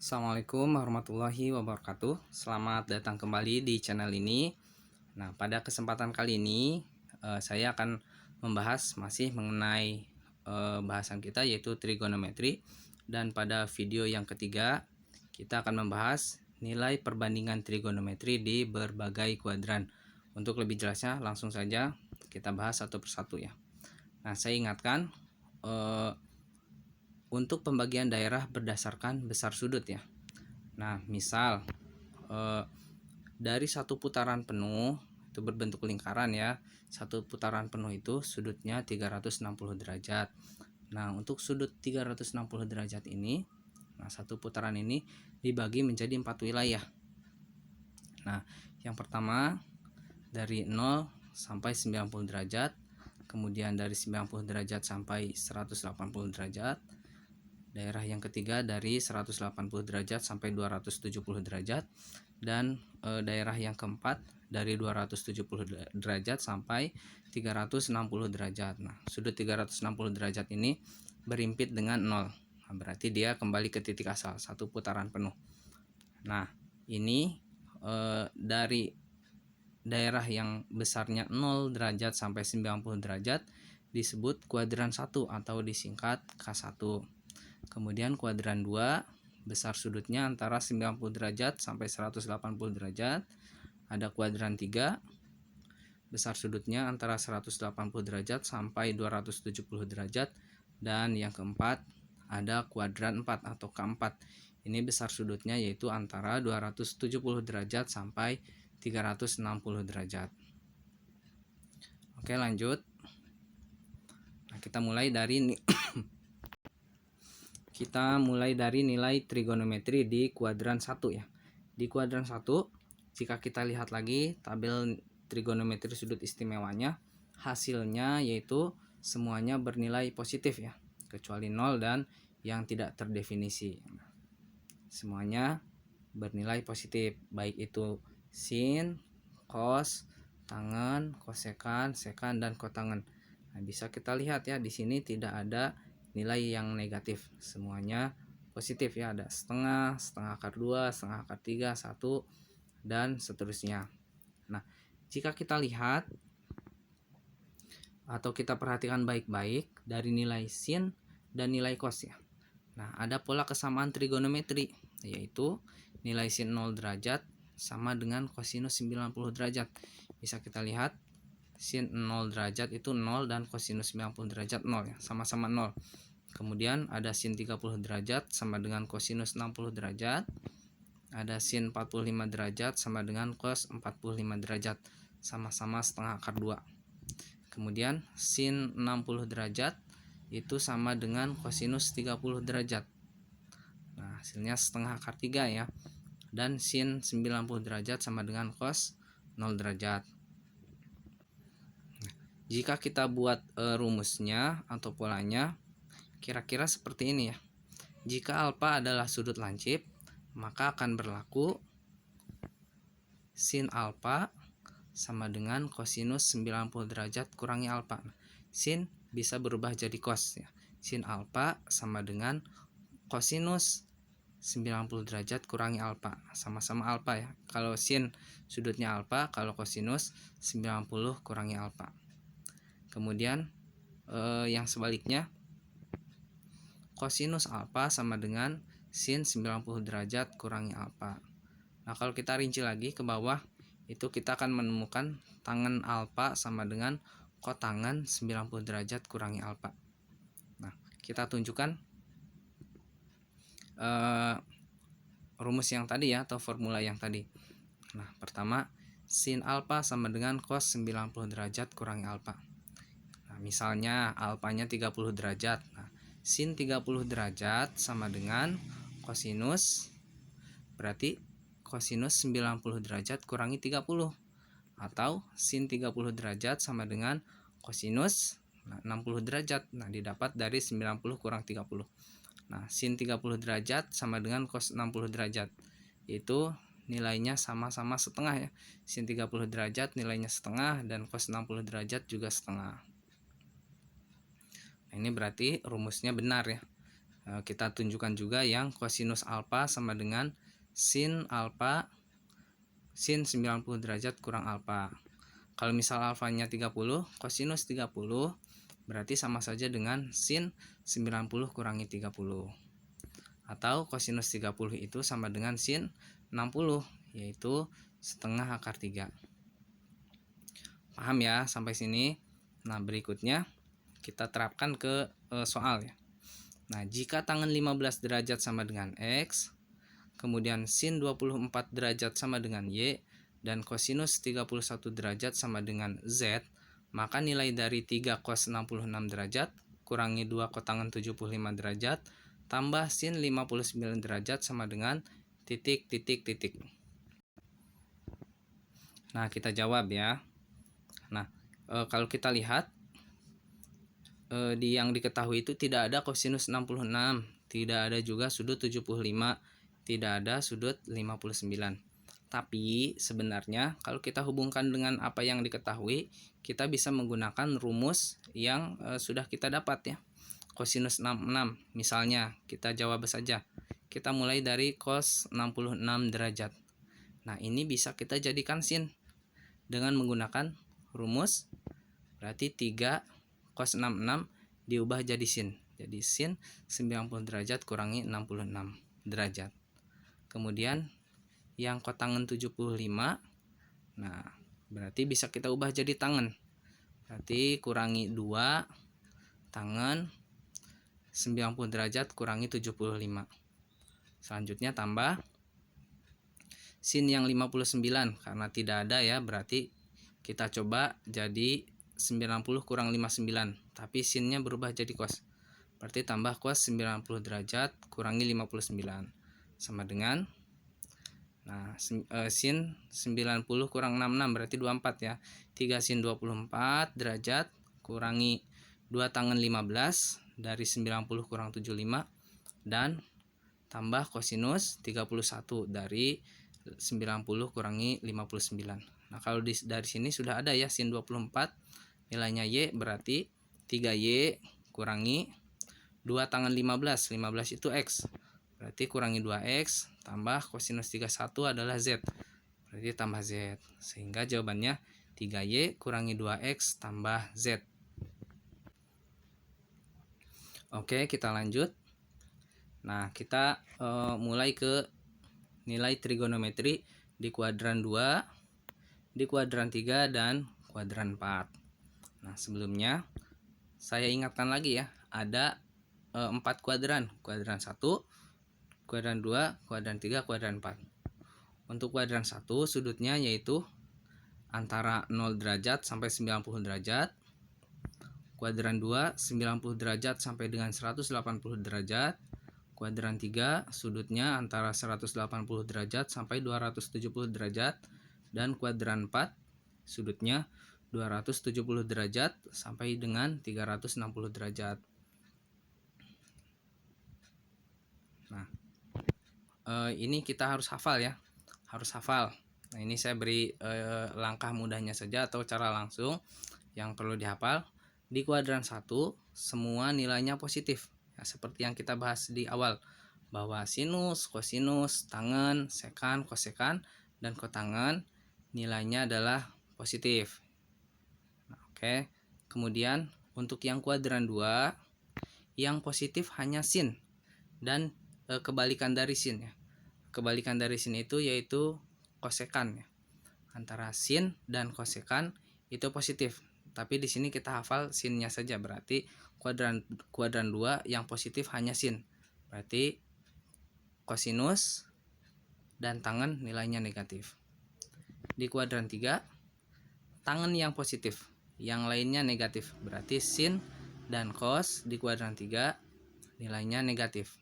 Assalamualaikum warahmatullahi wabarakatuh. Selamat datang kembali di channel ini. Nah, pada kesempatan kali ini saya akan membahas masih mengenai bahasan kita yaitu trigonometri. Dan pada video yang ketiga kita akan membahas nilai perbandingan trigonometri di berbagai kuadran. Untuk lebih jelasnya langsung saja kita bahas satu persatu ya. Nah, saya ingatkan untuk pembagian daerah berdasarkan besar sudut ya. Nah, misal dari satu putaran penuh itu berbentuk lingkaran ya. Satu putaran penuh itu sudutnya 360 derajat. Nah, untuk sudut 360 derajat ini, satu putaran ini dibagi menjadi 4 wilayah. Nah, yang pertama dari 0 sampai 90 derajat, kemudian dari 90 derajat sampai 180 derajat. Daerah yang ketiga dari 180 derajat sampai 270 derajat, dan daerah yang keempat dari 270 derajat sampai 360 derajat. Nah, sudut 360 derajat ini berimpit dengan 0. Nah, berarti dia kembali ke titik asal, satu putaran penuh. Nah, ini dari daerah yang besarnya 0 derajat sampai 90 derajat disebut kuadran 1 atau disingkat K1. Kemudian kuadran 2 besar sudutnya antara 90 derajat sampai 180 derajat. Ada kuadran 3 besar sudutnya antara 180 derajat sampai 270 derajat. Dan yang keempat ada kuadran 4 atau K4. Ini besar sudutnya yaitu antara 270 derajat sampai 360 derajat. Oke, lanjut. Nah, kita mulai dari nilai trigonometri di kuadran 1 ya. Di kuadran 1, jika kita lihat lagi tabel trigonometri sudut istimewanya, hasilnya yaitu semuanya bernilai positif ya, kecuali 0 dan yang tidak terdefinisi. Semuanya bernilai positif, baik itu sin, cos, tangen, kosekan, sekan, dan kotangen. Nah, bisa kita lihat ya, di sini tidak ada nilai yang negatif, semuanya positif ya. Ada setengah, setengah akar 2, setengah akar 3, 1, dan seterusnya. Nah, jika kita lihat atau kita perhatikan baik-baik dari nilai sin dan nilai cos ya. Nah, ada pola kesamaan trigonometri, yaitu nilai sin 0 derajat sama dengan kosinus 90 derajat. Bisa kita lihat sin 0 derajat itu 0 dan kosinus 90 derajat 0 ya, sama-sama 0. Kemudian ada sin 30 derajat sama dengan kosinus 60 derajat. Ada sin 45 derajat sama dengan cos 45 derajat, sama-sama setengah akar 2. Kemudian sin 60 derajat itu sama dengan kosinus 30 derajat. Nah, hasilnya setengah akar 3 ya. Dan sin 90 derajat sama dengan cos 0 derajat. Jika kita buat rumusnya atau polanya, kira-kira seperti ini ya. Jika alfa adalah sudut lancip, maka akan berlaku sin alfa sama dengan kosinus 90 derajat kurangi alfa. Sin bisa berubah jadi cos ya. Sin alfa sama dengan kosinus 90 derajat kurangi alfa, sama-sama alfa ya. Kalau sin sudutnya alfa, kalau kosinus 90 kurangi alfa. Kemudian yang sebaliknya, kosinus alfa sama dengan sin 90 derajat kurangi alfa. Nah, kalau kita rinci lagi ke bawah, itu kita akan menemukan tangen alfa sama dengan kotangen 90 derajat kurangi alfa. Nah, kita tunjukkan rumus yang tadi ya, atau formula yang tadi. Nah, pertama, sin alfa sama dengan cos 90 derajat kurangi alfa. Nah, misalnya alfanya 30 derajat. Nah, sin 30 derajat sama dengan kosinus, berarti kosinus 90 derajat kurangi 30. Atau sin 30 derajat sama dengan kosinus 60 derajat. Nah, didapat dari 90 kurang 30. Nah, sin 30 derajat sama dengan cos 60 derajat. Itu nilainya sama-sama setengah ya. Sin 30 derajat nilainya setengah dan cos 60 derajat juga setengah. Nah, ini berarti rumusnya benar ya. Kita tunjukkan juga yang kosinus alfa sama dengan sin alfa sin 90 derajat kurang alfa. Kalau misal alfanya 30, kosinus 30 berarti sama saja dengan sin 90 kurangi 30. Atau kosinus 30 itu sama dengan sin 60, yaitu setengah akar 3. Paham ya sampai sini? Nah, berikutnya kita terapkan ke soal ya. Nah, jika tangan 15 derajat sama dengan X, kemudian sin 24 derajat sama dengan Y, dan kosinus 31 derajat sama dengan Z, maka nilai dari 3 cos 66 derajat kurangi 2 kotangan 75 derajat tambah sin 59 derajat sama dengan titik. Nah, kita jawab ya. Nah, kalau kita lihat di yang diketahui itu tidak ada kosinus 66, tidak ada juga sudut 75, tidak ada sudut 59. Tapi sebenarnya kalau kita hubungkan dengan apa yang diketahui, kita bisa menggunakan rumus yang sudah kita dapat ya. Kosinus 66, misalnya kita jawab saja. Kita mulai dari cos 66 derajat. Nah, ini bisa kita jadikan sin dengan menggunakan rumus, berarti 3 cos 66 diubah jadi sin. Jadi sin 90 derajat kurangi 66 derajat. Kemudian yang kotangan 75, nah berarti bisa kita ubah jadi tangan. Berarti kurangi 2 tangan 90 derajat kurangi 75. Selanjutnya tambah sin yang 59, karena tidak ada ya, berarti kita coba jadi 90 kurang 59, tapi sinnya berubah jadi cos. Berarti tambah cos 90 derajat kurangi 59 sama dengan, nah sin 90 kurang 66 berarti 24 ya. 3 sin 24 derajat kurangi 2 tangan 15 dari 90 kurang 75 dan tambah kosinus 31 dari 90 kurangi 59. Nah, kalau dari sini sudah ada ya sin 24, nilainya Y berarti 3Y kurangi 2 tangan 15 itu X, berarti kurangi 2X tambah kosinus 31 adalah Z, berarti tambah Z, sehingga jawabannya 3Y kurangi 2X tambah Z. Oke, kita lanjut. Nah, kita mulai ke nilai trigonometri di kuadran 2, di kuadran 3, dan kuadran 4. Nah, sebelumnya saya ingatkan lagi ya, ada 4 kuadran. Kuadran 1, kuadran 2, kuadran 3, kuadran 4. Untuk kuadran 1 sudutnya yaitu antara 0 derajat sampai 90 derajat. Kuadran 2 90 derajat sampai dengan 180 derajat. Kuadran 3 sudutnya antara 180 derajat sampai 270 derajat. Dan kuadran 4 sudutnya 270 derajat sampai dengan 360 derajat. Nah, ini kita harus hafal ya, harus hafal. Nah, ini saya beri langkah mudahnya saja atau cara langsung yang perlu dihafal. Di kuadran 1 semua nilainya positif ya, seperti yang kita bahas di awal, bahwa sinus, kosinus, tangen, sekan, kosekan, dan kotangen nilainya adalah positif. Nah, oke. Kemudian untuk yang kuadran 2, yang positif hanya sin dan kebalikan dari sin ya. Kebalikan dari sin itu yaitu kosekan ya. Antara sin dan kosekan itu positif. Tapi di sini kita hafal sinnya saja, berarti kuadran 2 yang positif hanya sin. Berarti kosinus dan tangen nilainya negatif. Di kuadran 3 tangen yang positif, yang lainnya negatif. Berarti sin dan cos di kuadran 3 nilainya negatif.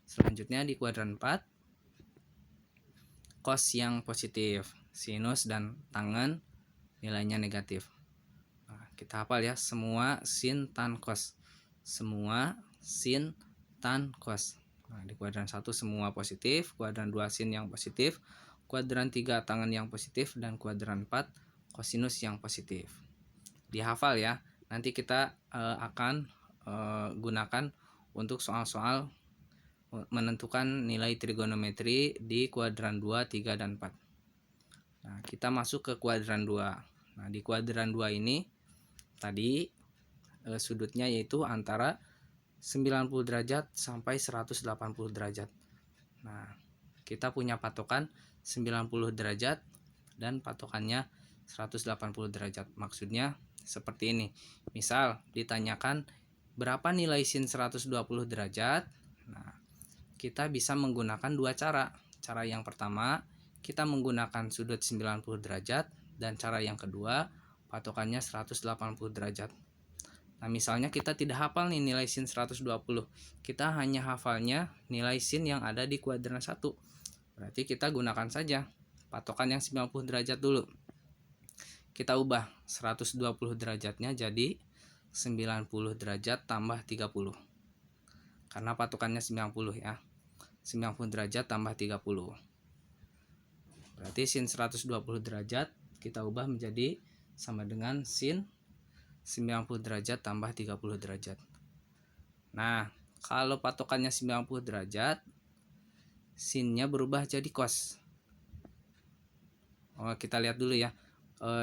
Selanjutnya di kuadran 4 cos yang positif, sinus dan tangen nilainya negatif. Nah, kita hafal ya, semua sin tan cos. Semua sin tan cos. Nah, di kuadran 1 semua positif, kuadran 2 sin yang positif, kuadran 3 tangen yang positif, dan kuadran 4 kosinus yang positif. Dihafal ya. Nanti kita akan gunakan untuk soal-soal menentukan nilai trigonometri di kuadran 2, 3, dan 4. Nah, kita masuk ke kuadran 2. Nah, di kuadran 2 ini tadi sudutnya yaitu antara 90 derajat sampai 180 derajat. Nah, kita punya patokan 90 derajat dan patokannya 180 derajat. Maksudnya seperti ini. Misal ditanyakan berapa nilai sin 120 derajat? Nah, kita bisa menggunakan dua cara. Cara yang pertama, kita menggunakan sudut 90 derajat, dan cara yang kedua, patokannya 180 derajat. Nah, misalnya kita tidak hafal nih nilai sin 120. Kita hanya hafalnya nilai sin yang ada di kuadran 1. Berarti kita gunakan saja patokan yang 90 derajat dulu. Kita ubah 120 derajatnya jadi 90 derajat tambah 30. Karena patokannya 90 ya. 90 derajat tambah 30. Berarti sin 120 derajat kita ubah menjadi sama dengan sin 90 derajat tambah 30 derajat. Nah, kalau patokannya 90 derajat, sinnya berubah jadi cos. Kita lihat dulu ya.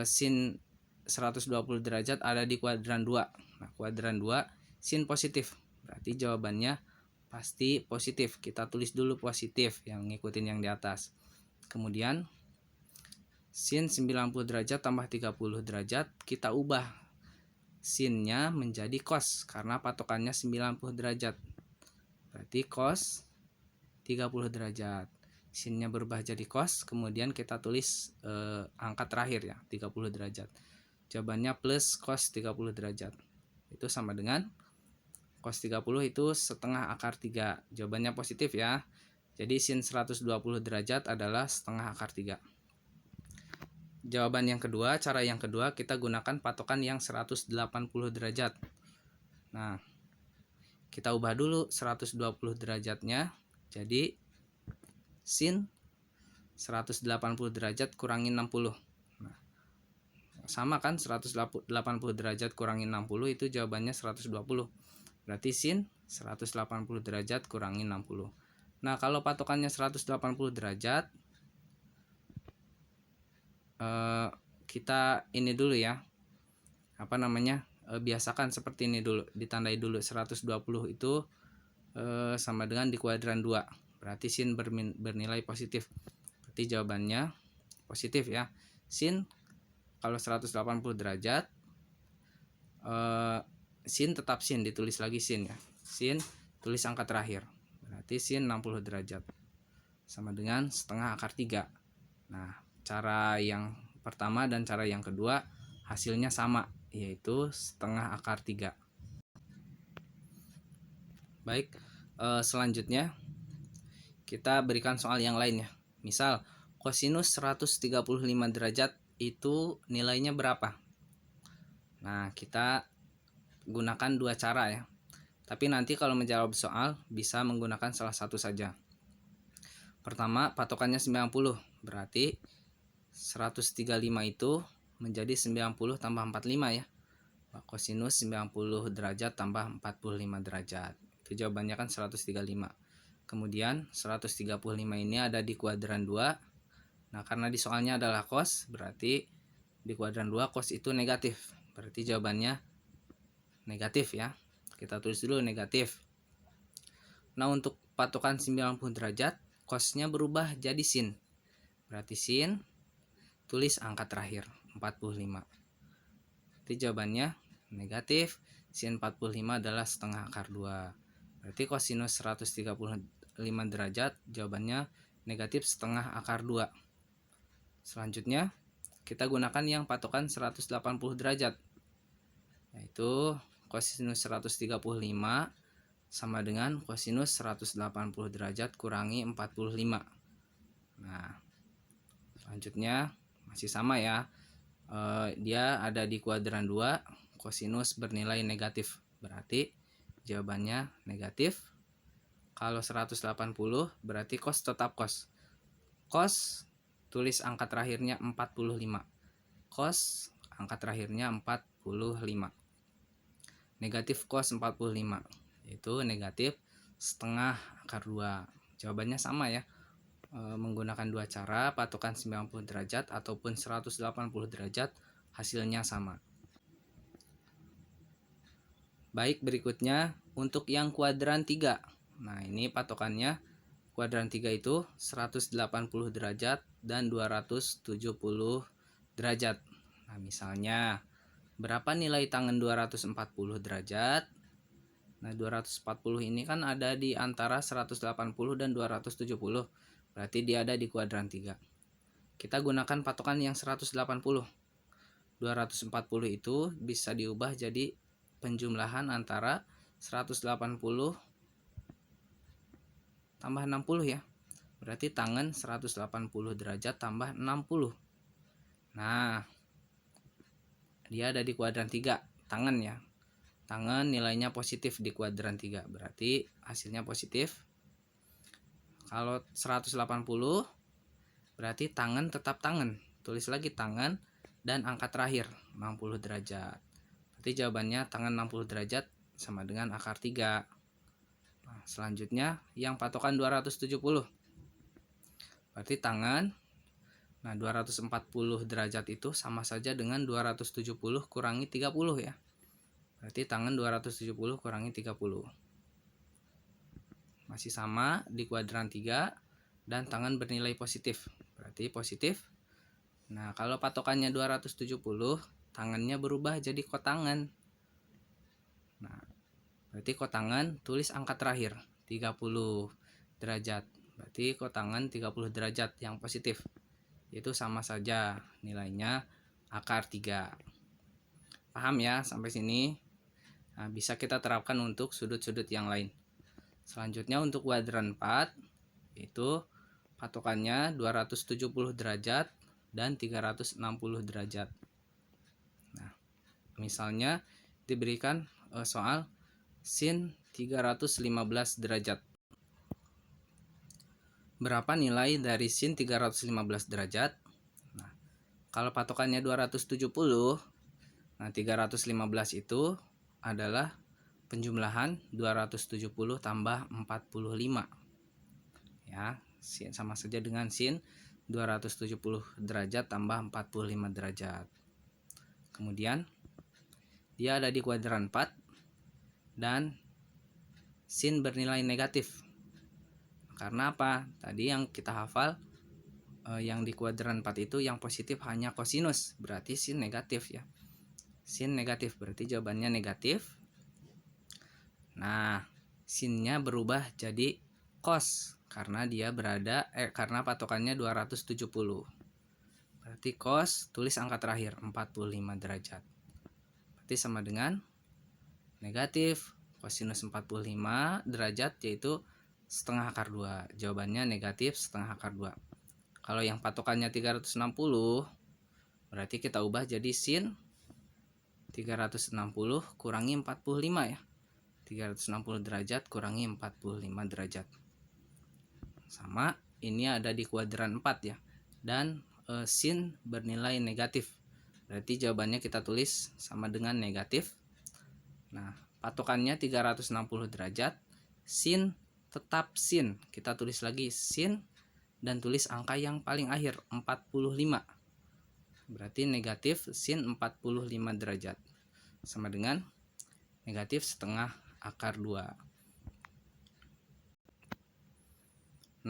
Sin 120 derajat ada di kuadran 2. Nah, kuadran 2 sin positif. Berarti jawabannya pasti positif. Kita tulis dulu positif yang ngikutin yang di atas. Kemudian sin 90 derajat tambah 30 derajat kita ubah sinnya menjadi cos karena patokannya 90 derajat. Berarti cos 30 derajat. Sinnya berubah jadi cos, kemudian kita tulis angka terakhir ya, 30 derajat. Jawabannya plus cos 30 derajat. Itu sama dengan cos 30 itu setengah akar 3. Jawabannya positif ya. Jadi sin 120 derajat adalah setengah akar 3. Jawaban yang kedua, cara yang kedua kita gunakan patokan yang 180 derajat. Nah, kita ubah dulu 120 derajatnya jadi sin 180 derajat kurangi 60. Nah, sama kan, 180 derajat kurangi 60 itu jawabannya 120. Berarti sin 180 derajat kurangi 60. Nah, kalau patokannya 180 derajat, kita ini dulu ya, biasakan seperti ini dulu, ditandai dulu 120 itu sama dengan di kuadran 2, berarti sin bernilai positif. Berarti jawabannya positif ya. Sin kalau 180 derajat, sin tetap sin, ditulis lagi sin ya. Sin tulis angka terakhir, berarti sin 60 derajat sama dengan setengah akar 3. Nah, cara yang pertama dan cara yang kedua hasilnya sama, yaitu setengah akar 3. Baik, selanjutnya kita berikan soal yang lain ya. Misal kosinus 135 derajat itu nilainya berapa? Nah, kita gunakan dua cara ya. Tapi nanti kalau menjawab soal bisa menggunakan salah satu saja. Pertama, patokannya 90, berarti 135 itu menjadi 90 tambah 45 ya. Kosinus 90 derajat tambah 45 derajat. Itu jawabannya kan 135. Kemudian 135 ini ada di kuadran 2. Nah, karena di soalnya adalah cos, berarti di kuadran 2 cos itu negatif. Berarti jawabannya negatif ya. Kita tulis dulu negatif. Nah, untuk patokan 90 derajat, cosnya berubah jadi sin. Berarti sin, tulis angka terakhir 45. Jadi jawabannya negatif. Sin 45 adalah setengah akar 2. Berarti kosinus 135 derajat jawabannya negatif setengah akar 2. Selanjutnya kita gunakan yang patokan 180 derajat, yaitu kosinus 135 sama dengan kosinus 180 derajat kurangi 45. Nah, selanjutnya masih sama ya. Dia ada di kuadran 2, kosinus bernilai negatif. Berarti jawabannya negatif. Kalau 180 berarti cos tetap cos. Cos tulis angka terakhirnya 45. Cos angka terakhirnya 45. Negatif cos 45. yaitu negatif setengah akar 2. Jawabannya sama ya, menggunakan dua cara, patokan 90 derajat ataupun 180 derajat, hasilnya sama. Baik, berikutnya untuk yang kuadran 3. Nah, ini patokannya kuadran 3 itu 180 derajat dan 270 derajat. Nah, misalnya berapa nilai tangen 240 derajat? Nah, 240 ini kan ada di antara 180 dan 270. Berarti dia ada di kuadran 3. Kita gunakan patokan yang 180. 240 itu bisa diubah jadi penjumlahan antara 180 tambah 60 ya. Berarti tangen 180 derajat tambah 60. Nah, dia ada di kuadran 3, tangen ya. Tangen nilainya positif di kuadran 3, berarti hasilnya positif. Kalau 180 berarti tangen tetap tangen. Tulis lagi tangen dan angka terakhir 60 derajat. Berarti jawabannya tangen 60 derajat sama dengan akar 3. Nah, selanjutnya yang patokan 270. Berarti tangen, nah 240 derajat itu sama saja dengan 270 kurangi 30 ya. Berarti tangen 270 kurangi 30. Masih sama di kuadran 3 dan tangen bernilai positif. Berarti positif. Nah, kalau patokannya 270, tangannya berubah jadi kotangan. Nah, berarti kotangan tulis angka terakhir 30 derajat. Berarti kotangan 30 derajat yang positif. Itu sama saja nilainya akar 3. Paham ya sampai sini? Nah, bisa kita terapkan untuk sudut-sudut yang lain. Selanjutnya untuk kuadran 4, itu patokannya 270 derajat dan 360 derajat. Nah, misalnya diberikan soal sin 315 derajat. Berapa nilai dari sin 315 derajat? Nah, kalau patokannya 270, nah 315 itu adalah penjumlahan 270 tambah 45. Ya, sin sama saja dengan sin 270 derajat tambah 45 derajat. Kemudian dia ada di kuadran 4 dan sin bernilai negatif. Karena apa? Tadi yang kita hafal yang di kuadran 4 itu yang positif hanya kosinus, berarti sin negatif ya. Sin negatif berarti jawabannya negatif. Nah, sinnya berubah jadi cos karena dia karena patokannya 270. Berarti cos tulis angka terakhir 45 derajat. Berarti sama dengan negatif kosinus 45 derajat yaitu setengah akar 2. Jawabannya negatif setengah akar 2. Kalau yang patokannya 360 berarti kita ubah jadi sin 360 kurangi 45 ya. 360 derajat kurangi 45 derajat. Sama, ini ada di kuadran 4 ya. Dan sin bernilai negatif. Berarti jawabannya kita tulis sama dengan negatif. Nah, patokannya 360 derajat. Sin tetap sin. Kita tulis lagi sin dan tulis angka yang paling akhir 45. Berarti negatif sin 45 derajat. Sama dengan negatif setengah akar 2.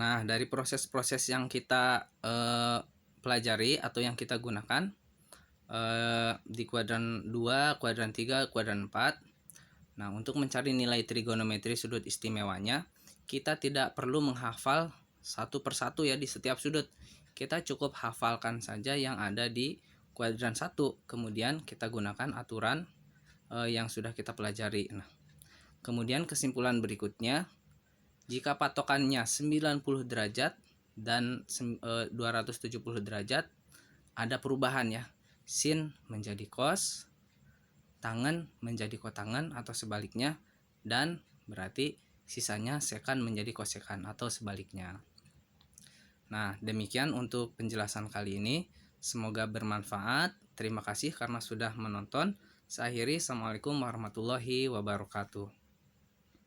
Nah, dari proses-proses yang kita pelajari atau yang kita gunakan di kuadran 2, kuadran 3, kuadran 4. Nah, untuk mencari nilai trigonometri sudut istimewanya, kita tidak perlu menghafal satu persatu ya di setiap sudut. Kita cukup hafalkan saja yang ada di kuadran 1. Kemudian kita gunakan aturan yang sudah kita pelajari. Nah, kemudian kesimpulan berikutnya, jika patokannya 90 derajat dan 270 derajat, ada perubahan ya. Sin menjadi cos, tangen menjadi kotangen atau sebaliknya, dan berarti sisanya sekan menjadi kosekan atau sebaliknya. Nah, demikian untuk penjelasan kali ini. Semoga bermanfaat. Terima kasih karena sudah menonton. Saya akhiri. Assalamualaikum warahmatullahi wabarakatuh.